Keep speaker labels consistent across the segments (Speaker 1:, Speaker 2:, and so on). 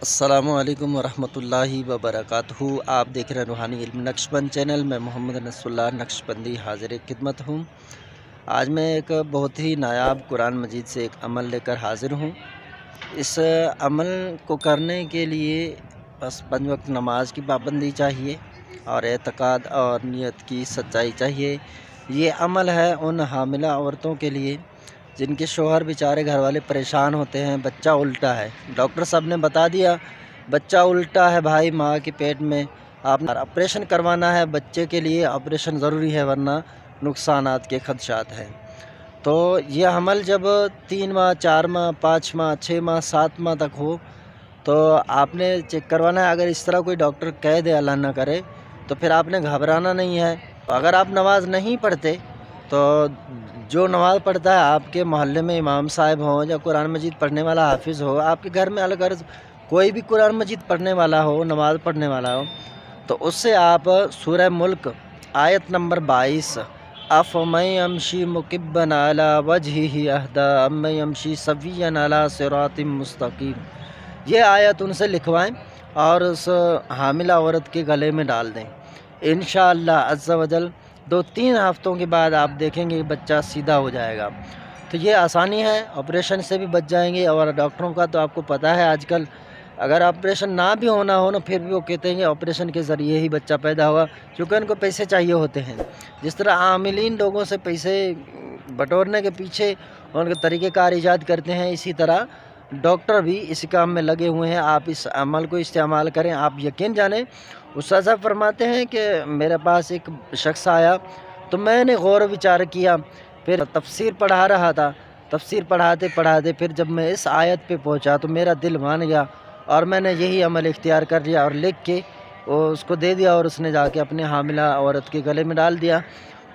Speaker 1: अस्सलामुअलैकुम वरहमतुल्लाहि वबरकातुहू। आप देख रहे हैं रूहानी इल्म नक्शबंद चैनल। मैं मोहम्मद नसरुल्लाह नक्शबंदी हाजिर खिदमत हूँ। आज मैं एक बहुत ही नायाब कुरान मजीद से एक अमल लेकर हाजिर हूँ। इस अमल को करने के लिए बस 5 वक्त नमाज की पाबंदी चाहिए और एतकाद और नियत की सच्चाई चाहिए। ये अमल है उन हामिला औरतों के लिए जिनके शोहर बेचारे घर वाले परेशान होते हैं, बच्चा उल्टा है, डॉक्टर साहब ने बता दिया बच्चा उल्टा है भाई, माँ के पेट में आपने ऑपरेशन करवाना है। बच्चे के लिए ऑपरेशन ज़रूरी है वरना नुकसानात के खदशात हैं। तो ये अमल जब 3 माह 4 माह 5 माह 6 माह 7 माह तक हो तो आपने चेक करवाना है। अगर इस तरह कोई डॉक्टर कह दे, अल्लाह ना करे, तो फिर आपने घबराना नहीं है। अगर आप नमाज नहीं पढ़ते तो जो नमाज़ पढ़ता है आपके मोहल्ले में इमाम साहब हों या कुरान मजीद पढ़ने वाला हाफिज़ हो, आपके घर में अलगर्ज़ कोई भी कुरान मजीद पढ़ने वाला हो, नमाज़ पढ़ने वाला हो, तो उससे आप सूरह मुल्क आयत नंबर 22 अफ़मन यमशी मुकिब्बन अला वजहिही अहदा अम्मन यमशी सव्विय्यन अला सिरातिम मुस्तक़ीम, ये आयत उनसे लिखवाएं और उस हामिला औरत के गले में डाल दें। इंशाअल्लाह अज़्ज़ा वजल 2-3 हफ्तों के बाद आप देखेंगे बच्चा सीधा हो जाएगा। तो ये आसानी है, ऑपरेशन से भी बच जाएंगे। और डॉक्टरों का तो आपको पता है आजकल अगर ऑपरेशन ना भी होना हो ना, फिर भी वो कहते हैं कि ऑपरेशन के ज़रिए ही बच्चा पैदा हुआ, क्योंकि उनको पैसे चाहिए होते हैं। जिस तरह आमिलीन लोगों से पैसे बटोरने के पीछे उनके तरीक़ेकार ईजाद करते हैं, इसी तरह डॉक्टर भी इसी काम में लगे हुए हैं। आप इस अमल को इस्तेमाल करें। आप यकीन जानें, उस्ताद साहब फरमाते हैं कि मेरे पास एक शख्स आया तो मैंने गौर विचार किया, फिर तफसीर पढ़ा रहा था, तफसीर पढ़ाते पढ़ाते फिर जब मैं इस आयत पे पहुंचा तो मेरा दिल मान गया और मैंने यही अमल इख्तियार कर लिया और लिख के उसको दे दिया और उसने जाके अपने हामिला औरत के गले में डाल दिया।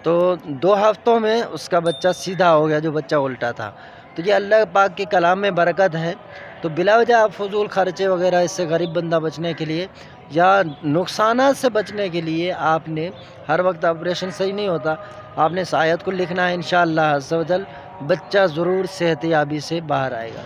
Speaker 1: तो 2 हफ्तों में उसका बच्चा सीधा हो गया, जो बच्चा उल्टा था। तो ये अल्लाह पाक के कलाम में बरकत है। तो बिला वजह फ़ुज़ूल ख़र्चे वगैरह इससे गरीब बंदा बचने के लिए या नुकसानात से बचने के लिए आपने हर वक्त ऑपरेशन सही नहीं होता, आपने इस आयत को लिखना है। इंशाअल्लाह अज़्ज़ा वजल बच्चा ज़रूर सेहतयाबी से बाहर आएगा।